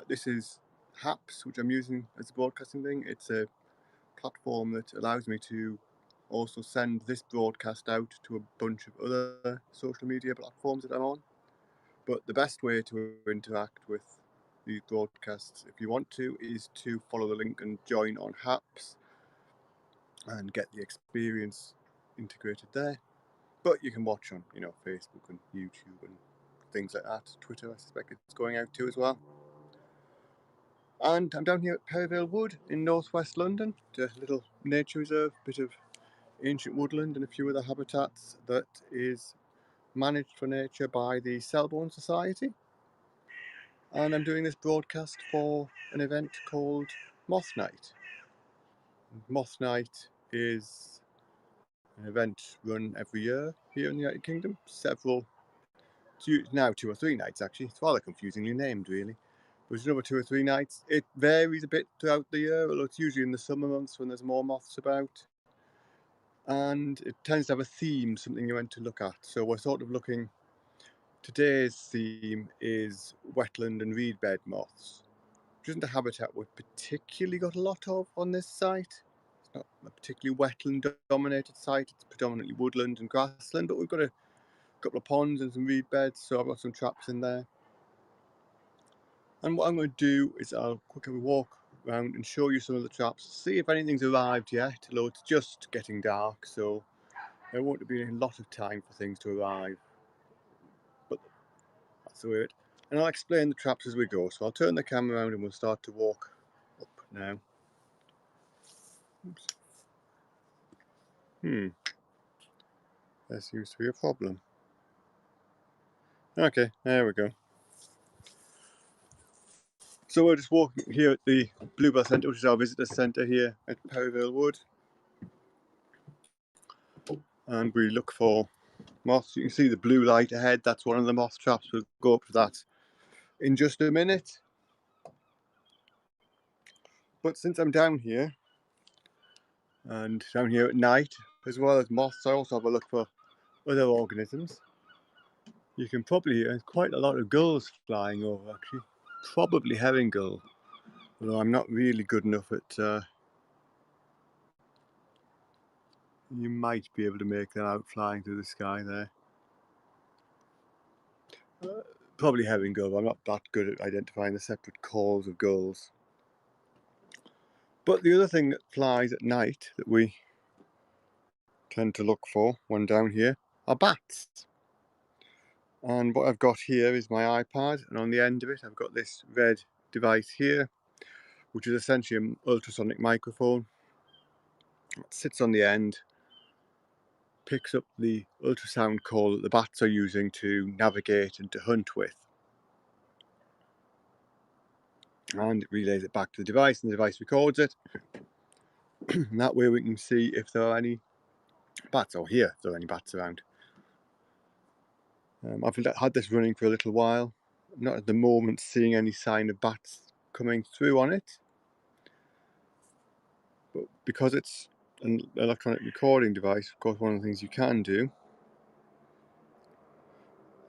This is HAPS, which I'm using as a broadcasting thing. It's a platform that allows me to also send this broadcast out to a bunch of other social media platforms that I'm on. But the best way to interact with these broadcasts, if you want to, is to follow the link and join on HAPS and get the experience integrated there. But you can watch on, Facebook and YouTube and things like that. Twitter, I suspect it's going out too as well. And I'm down here at Perivale Wood in northwest London, just a little nature reserve, bit of ancient woodland and a few other habitats that is managed for nature by the Selborne Society. And I'm doing this broadcast for an event called Moth Night. Moth Night is an event run every year here in the United Kingdom. Now 2 or 3 nights actually. It's rather confusingly named really. There's another 2 or 3 nights. It varies a bit throughout the year, although it's usually in the summer months when there's more moths about. And it tends to have a theme, something you're meant to look at. So we're sort of looking, today's theme is wetland and reed bed moths, which isn't a habitat we've particularly got a lot of on this site. It's not a particularly wetland dominated site, it's predominantly woodland and grassland, but we've got a couple of ponds and some reed beds, so I've got some traps in there. And what I'm going to do is I'll quickly walk around and show you some of the traps, see if anything's arrived yet, although it's just getting dark, so there won't be a lot of time for things to arrive. But that's the way it. And I'll explain the traps as we go, so I'll turn the camera around and we'll start to walk up now. Oops. There seems to be a problem. Okay, there we go. So we're just walking here at the Bluebell Centre, which is our visitor centre here at Perivale Wood. And we look for moths. You can see the blue light ahead, that's one of the moth traps. We'll go up to that in just a minute. But since I'm down here, and down here at night, as well as moths, I also have a look for other organisms. You can probably hear quite a lot of gulls flying over actually. Probably herring gull, although I'm not really good enough at you might be able to make them out flying through the sky there. Probably herring gull. I'm not that good at identifying the separate calls of gulls. But the other thing that flies at night that we tend to look for when down here are bats. And what I've got here is my iPad, and on the end of it I've got this red device here, which is essentially an ultrasonic microphone. It sits on the end, picks up the ultrasound call that the bats are using to navigate and to hunt with, and it relays it back to the device, and the device records it. And that way we can see if there are any bats, or hear if there are any bats around. I've had this running for a little while. I'm not at the moment seeing any sign of bats coming through on it, but because it's an electronic recording device, of course one of the things you can do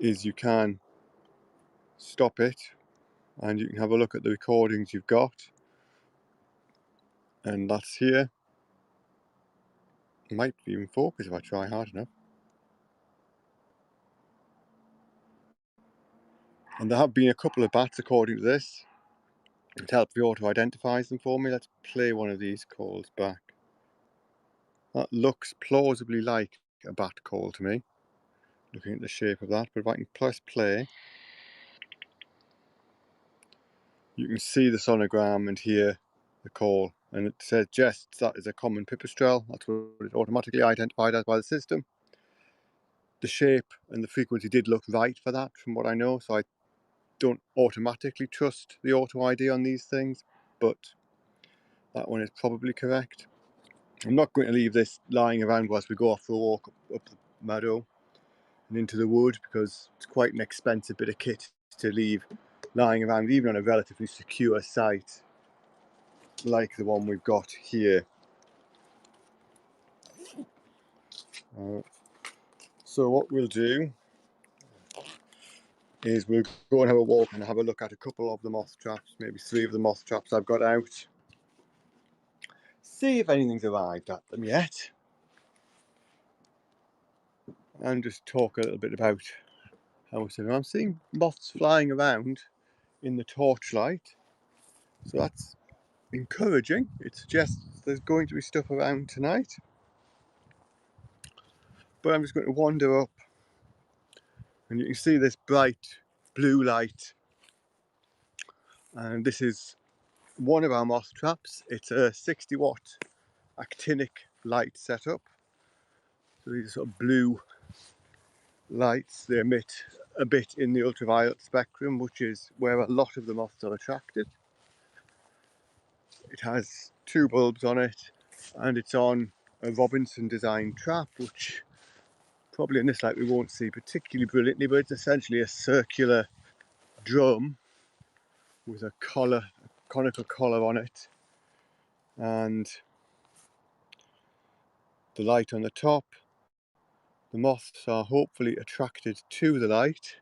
is you can stop it and you can have a look at the recordings you've got, and that's here. It might even focus if I try hard enough. And there have been a couple of bats according to this. It helped the auto identifies them for me. Let's play one of these calls back. That looks plausibly like a bat call to me, looking at the shape of that. But if I can press play, you can see the sonogram and hear the call, and it suggests that is a common pipistrelle. That's what it automatically identified as by the system. The shape and the frequency did look right for that from what I know, so I don't automatically trust the auto ID on these things, but that one is probably correct. I'm not going to leave this lying around whilst we go off for a walk up the meadow and into the wood, because it's quite an expensive bit of kit to leave lying around, even on a relatively secure site like the one we've got here. So what we'll do is we'll go and have a walk and have a look at a couple of the moth traps, maybe 3 of the moth traps I've got out. See if anything's arrived at them yet. And just talk a little bit about how much I'm seeing moths flying around in the torchlight. So that's encouraging. It suggests there's going to be stuff around tonight. But I'm just going to wander up, and you can see this bright blue light. And this is one of our moth traps. It's a 60-watt actinic light setup. So these are sort of blue lights. They emit a bit in the ultraviolet spectrum, which is where a lot of the moths are attracted. It has 2 bulbs on it, and it's on a Robinson designed trap, which probably in this light we won't see particularly brilliantly, but it's essentially a circular drum with a collar, a conical collar on it, and the light on the top. The moths are hopefully attracted to the light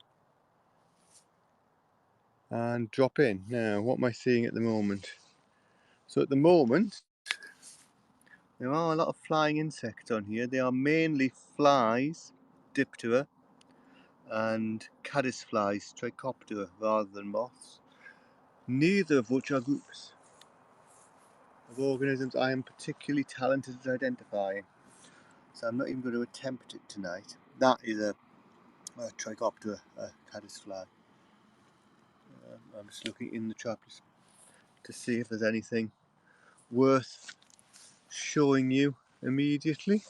and drop in. Now, what am I seeing at the moment? So at the moment, there are a lot of flying insects on here. They are mainly flies, Diptera, and caddisflies, Trichoptera, rather than moths. Neither of which are groups of organisms I am particularly talented at identifying. So I'm not even going to attempt it tonight. That is a Trichoptera, a caddisfly. I'm just looking in the trap to see if there's anything worth showing you immediately.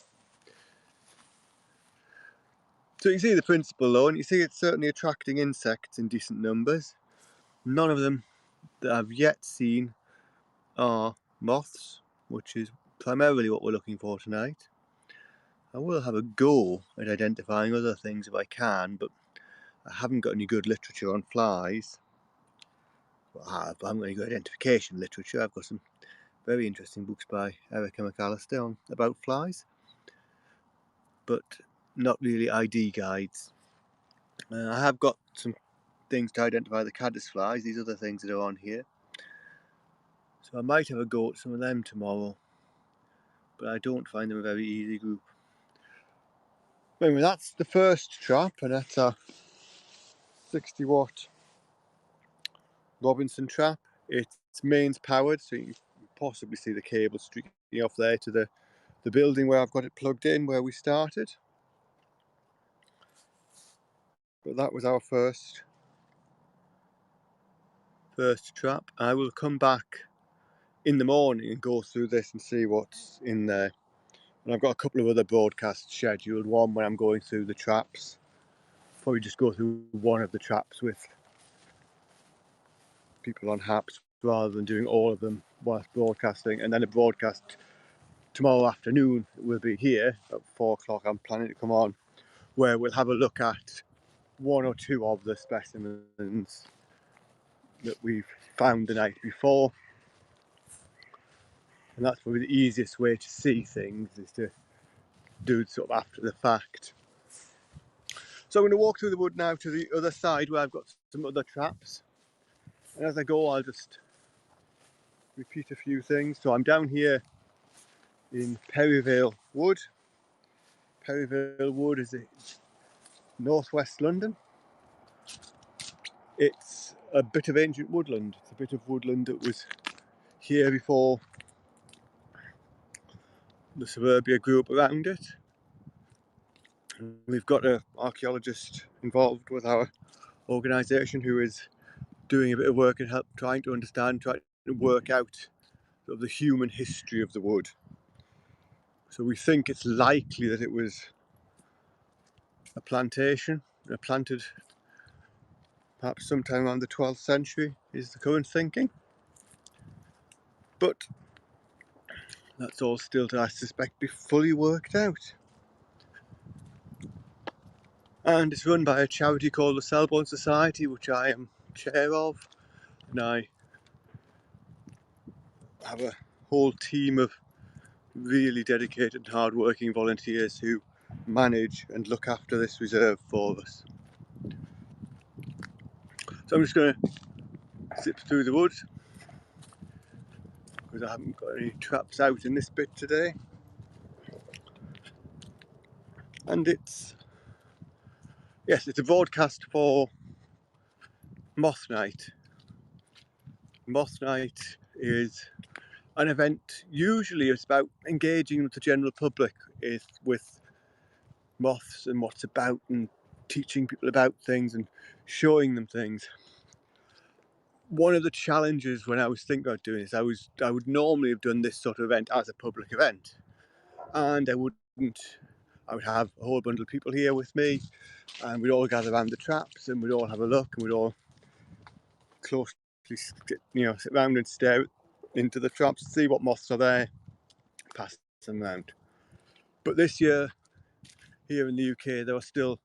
So you can see the principle though, and you see it's certainly attracting insects in decent numbers. None of them that I've yet seen are moths, which is primarily what we're looking for tonight. I will have a go at identifying other things if I can, but I haven't got any good literature on flies. Well, I haven't got any good identification literature. I've got some very interesting books by Erica McAllister about flies, but not really ID guides. I have got some things to identify the caddisflies, these other things that are on here. So I might have a go at some of them tomorrow, but I don't find them a very easy group. Anyway, that's the first trap, and that's a 60-watt Robinson trap. It's mains powered, so you can possibly see the cable streaking off there to the building where I've got it plugged in, where we started. But that was our first trap. I will come back in the morning and go through this and see what's in there. And I've got a couple of other broadcasts scheduled. One when I'm going through the traps. Probably just go through one of the traps with people on HAPS rather than doing all of them whilst broadcasting. And then a broadcast tomorrow afternoon will be here at 4 o'clock. I'm planning to come on, where we'll have a look at 1 or 2 of the specimens that we've found the night before. And that's probably the easiest way to see things, is to do it sort of after the fact. So I'm going to walk through the wood now to the other side where I've got some other traps. And as I go, I'll just repeat a few things. So I'm down here in Perryvale Wood. Perryvale Wood is in northwest London. It's a bit of ancient woodland. It's a bit of woodland that was here before the suburbia grew up around it. We've got an archaeologist involved with our organisation who is doing a bit of work and trying to understand, trying to work out sort of the human history of the wood. So we think it's likely that it was a plantation, planted perhaps sometime around the 12th century is the current thinking. But that's all still to, I suspect, be fully worked out. And it's run by a charity called the Selborne Society, which I am chair of, and I have a whole team of really dedicated and hard-working volunteers who manage and look after this reserve for us. So I'm just going to zip through the woods because I haven't got any traps out in this bit today. And it's a broadcast for Moth Night. Moth Night is an event, usually it's about engaging with the general public with moths and what's about, and teaching people about things and showing them things. One of the challenges when I was thinking about doing this, I would normally have done this sort of event as a public event, and I would have a whole bundle of people here with me, and we'd all gather around the traps and we'd all have a look, and we'd all closely sit around and stare into the traps to see what moths are there, pass them around. But this year, here in the UK, there are still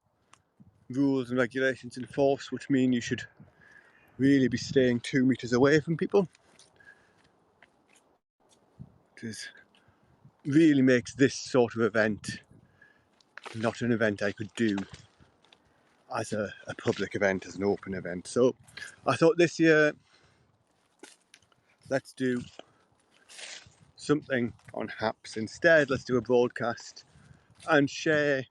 rules and regulations in force, which mean you should really be staying 2 meters away from people. Which really makes this sort of event not an event I could do as a public event, as an open event. So I thought this year, let's do something on HAPS instead. Let's do a broadcast and share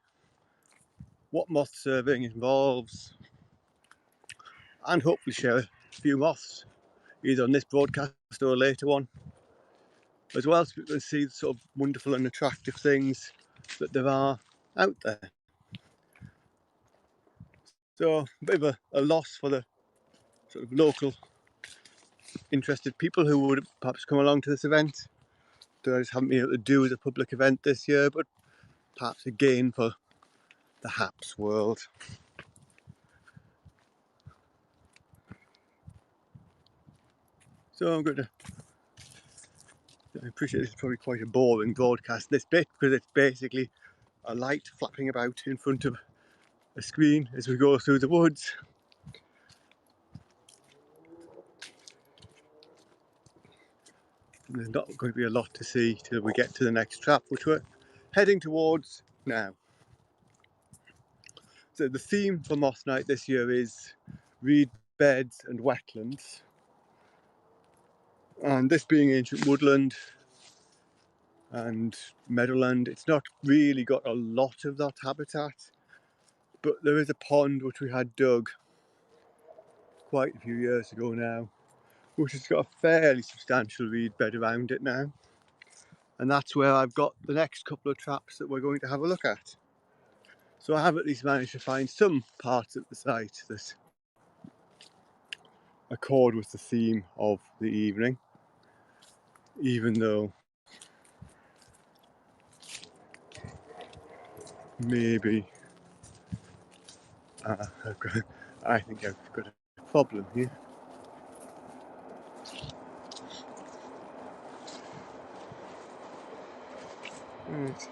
what moth serving involves, and hopefully share a few moths either on this broadcast or a later one as well, so people can see the sort of wonderful and attractive things that there are out there. So a bit of a loss for the sort of local interested people who would perhaps come along to this event that I just haven't been able to do as a public event this year, but perhaps a gain for the HAPS world. So I appreciate this is probably quite a boring broadcast, this bit, because it's basically a light flapping about in front of a screen as we go through the woods. There's not going to be a lot to see till we get to the next trap, which we're heading towards now. So the theme for Moth Night this year is reed beds and wetlands. And this being ancient woodland and meadowland, it's not really got a lot of that habitat, but there is a pond which we had dug quite a few years ago now, which has got a fairly substantial reed bed around it now. And that's where I've got the next couple of traps that we're going to have a look at. So I have at least managed to find some parts of the site that accord with the theme of the evening, even though maybe I think I've got a problem here. Right.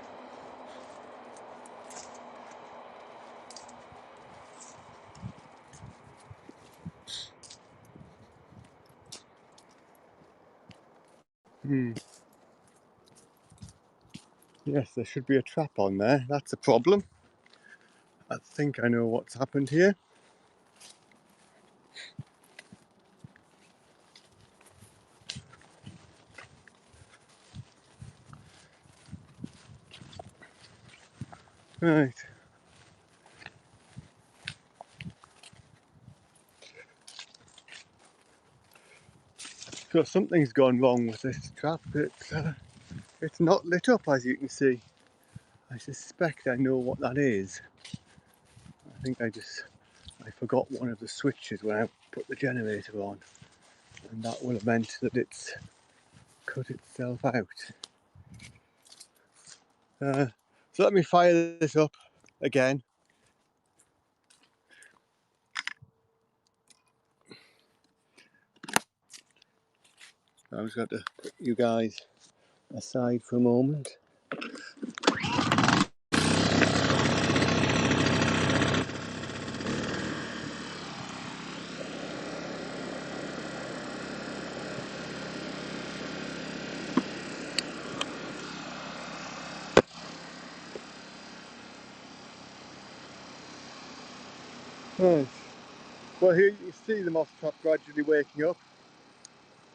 Yes, there should be a trap on there. That's a problem. I think I know what's happened here. Right. So something's gone wrong with this trap. It's not lit up, as you can see. I suspect I know what that is. I think I forgot one of the switches when I put the generator on, and that will have meant that it's cut itself out. So let me fire this up again. I'm just going to put you guys aside for a moment. Right. Well, here you can see the moth trap gradually waking up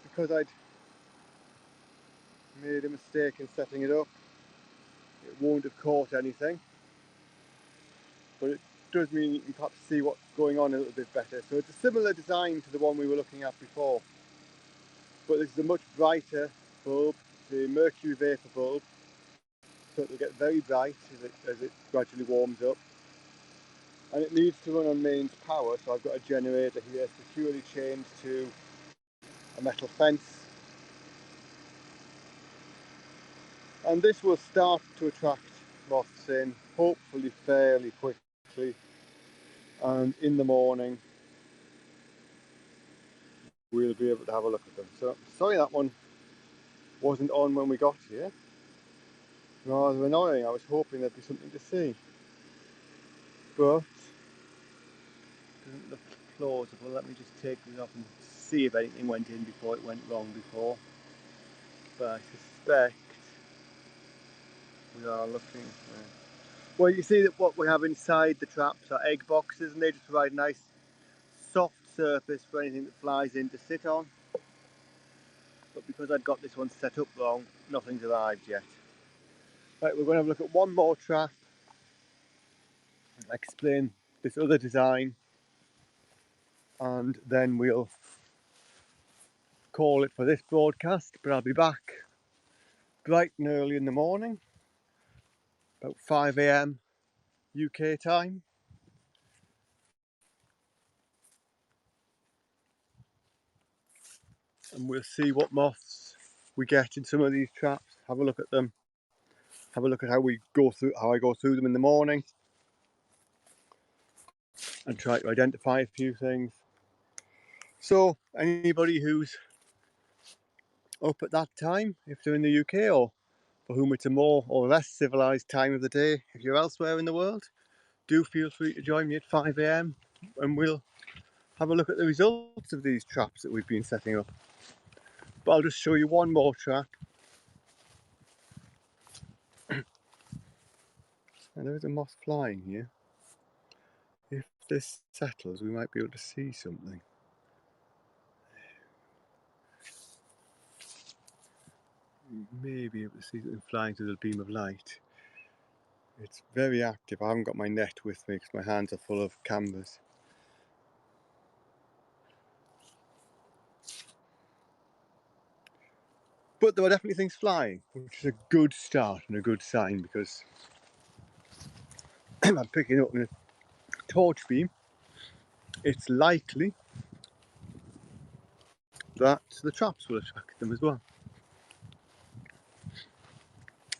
because I'd made a mistake in setting it up. It won't have caught anything, but it does mean you can perhaps see what's going on a little bit better. So it's a similar design to the one we were looking at before, but this is a much brighter bulb, the mercury vapor bulb, so it'll get very bright as it gradually warms up. And it needs to run on mains power, so I've got a generator here securely chained to a metal fence. And this will start to attract moths in, hopefully fairly quickly. And in the morning, we'll be able to have a look at them. So, sorry that one wasn't on when we got here. Rather annoying, I was hoping there'd be something to see. But, it doesn't look plausible. Let me just take this off and see if anything went in before it went wrong before. But I suspect we are looking. Well, you see that what we have inside the traps are egg boxes, and they just provide a nice soft surface for anything that flies in to sit on. But because I'd got this one set up wrong, nothing's arrived yet. Right, we're going to have a look at one more trap, explain this other design, and then we'll call it for this broadcast. But I'll be back bright and early in the morning, about 5 AM UK time. And we'll see what moths we get in some of these traps, have a look at them, have a look at how I go through them in the morning, and try to identify a few things. So anybody who's up at that time, if they're in the UK, or for whom it's a more or less civilised time of the day, if you're elsewhere in the world, do feel free to join me at 5 AM and we'll have a look at the results of these traps that we've been setting up. But I'll just show you one more trap. And there is a moth flying here. If this settles, we might be able to see something. You may be able to see something flying through the beam of light. It's very active. I haven't got my net with me because my hands are full of canvas. But there are definitely things flying, which is a good start and a good sign, because I'm picking up a torch beam. It's likely that the traps will attract them as well.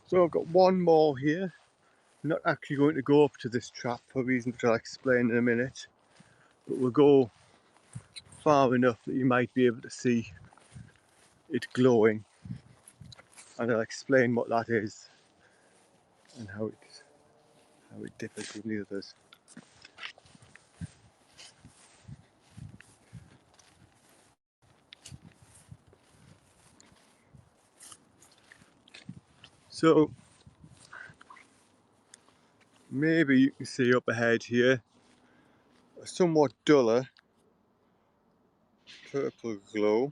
So I've got one more here. I'm not actually going to go up to this trap for reasons which I'll explain in a minute, but we'll go far enough that you might be able to see it glowing, and I'll explain what that is and how it differs from the others. So maybe you can see up ahead here a somewhat duller purple glow.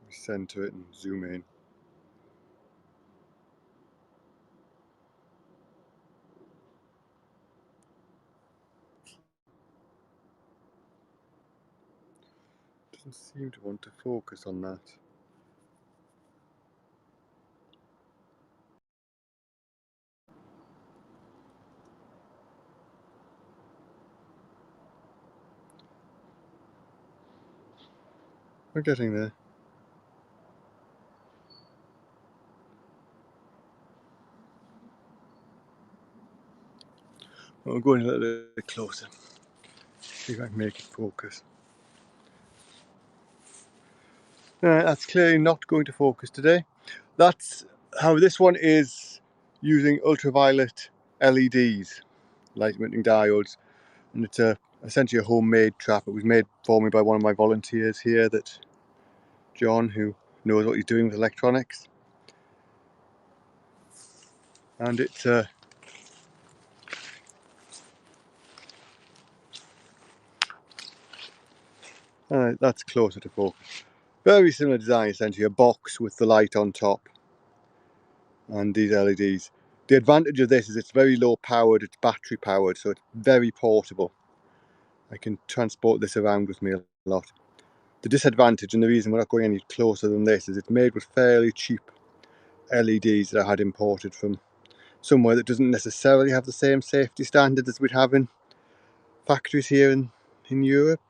We center it and zoom in. Doesn't seem to want to focus on that. We're getting there. I'll go in a little bit closer. See if I can make it focus. That's clearly not going to focus today. That's how this one is using ultraviolet LEDs, light emitting diodes, and it's essentially a homemade trap. It was made for me by one of my volunteers here, that John, who knows what he's doing with electronics, and it's That's closer to focus. Very similar design, essentially a box with the light on top and these LEDs. The advantage of this is it's very low powered, it's battery powered, so it's very portable. I can transport this around with me a lot. The disadvantage, and the reason we're not going any closer than this, is it's made with fairly cheap LEDs that I had imported from somewhere that doesn't necessarily have the same safety standards as we'd have in factories here in Europe.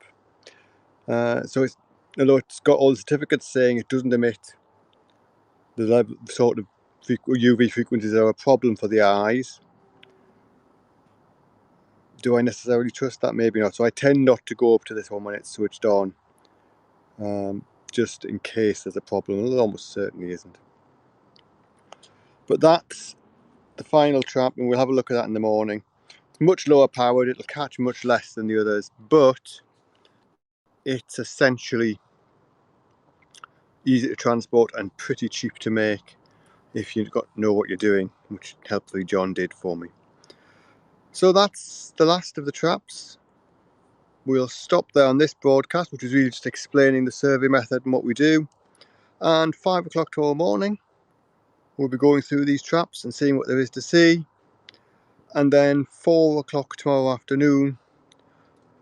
So although it's got all the certificates saying it doesn't emit the sort of UV frequencies that are a problem for the eyes, do I necessarily trust that? Maybe not. So I tend not to go up to this one when it's switched on, just in case there's a problem. There almost certainly isn't. But that's the final trap, and we'll have a look at that in the morning. It's much lower powered, it'll catch much less than the others, but it's essentially easy to transport and pretty cheap to make if you know what you're doing, which helpfully John did for me. So that's the last of the traps. We'll stop there on this broadcast, which is really just explaining the survey method and what we do. And 5 o'clock tomorrow morning, we'll be going through these traps and seeing what there is to see. And then 4 o'clock tomorrow afternoon,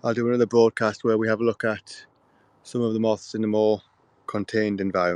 I'll do another broadcast where we have a look at some of the moths in a more contained environment.